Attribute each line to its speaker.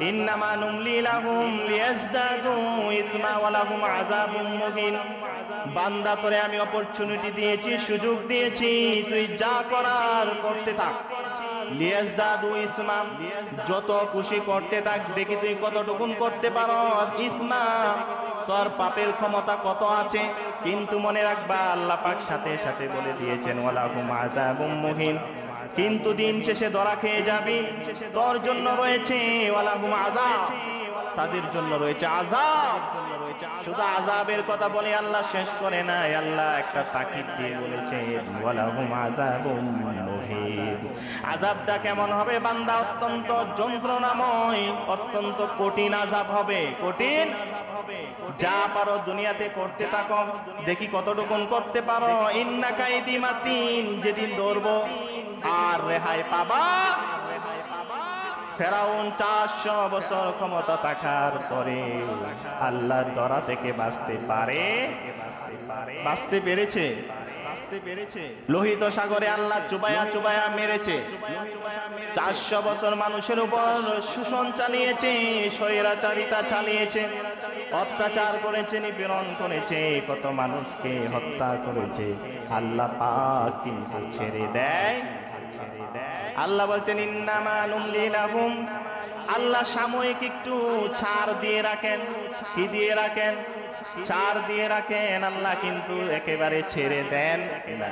Speaker 1: ইন্নামা নুমলি লাহুম লিয়াজদাদু ইসমা ওয়া লাহুম আযাবুম মুহিন। বান্দা তোরে আমি অপরচুনিটি দিয়েছি, সুযোগ দিয়েছি, তুই যা করার করতে থাক। লিয়াজদাদু ইসমা, যত খুশি করতে থাক, দেখি তুই কতটুকুন করতে পারো। ইসমা, তোর পাপের ক্ষমতা কত আছে। কিন্তু মনে রাখবা আল্লাহ পাক সাথে সাথে বলে দিয়েছেন ওয়ালাহুম আযাবুম মুহিন, কিন্তু দিন শেষে ধরা খেয়ে যাবি। তোর জন্য রয়েছে ওয়ালাহুম আযাব, তাদের জন্য রয়েছে আযাব। শুধু আযাবের কথা বলে আল্লাহ শেষ করে নাই, আল্লাহ একটা তাকিদ দিয়ে বলেছে ওয়ালাহুম আযাবুম মুহিন। আযাবটা কেমন হবে বান্দা? অত্যন্ত যন্ত্রণাময়, অত্যন্ত কঠিন আযাব হবে, কঠিন। যা পারো দুনিয়াতে করতে থাকো, দেখি কতটুকুন করতে পারো। ইন্না কাইদি মাতিন, যেদিন ধরবো আর রেহাই পাবা। ফেরাউন 400 বছর ক্ষমতা থাকার পরে আল্লাহর দরা থেকে বাঁচতে পারে, বাঁচতে পেরেছে। লোহিত সাগরে আল্লাহ চুবায়া চুবায়া মেরেছে। 400 বছর মানুষের উপর শোষণ চালিয়েছে, স্বৈরাচারিতা চালিয়েছে, অত্যাচার করেছে, নিপীড়ন করেছে, কত মানুষকে হত্যা করেছে। আল্লাহ পাক কিন্তু ছেড়ে দেয়। আল্লাহ বলছেন ইন্নামা নুমলি লাহুম, আল্লাহ সাময়িক একটু ছাড় দিয়ে রাখেন। কি দিয়ে রাখেন? ছাড় দিয়ে রাখেন। আল্লাহ কিন্তু একেবারে ছেড়ে দেন না।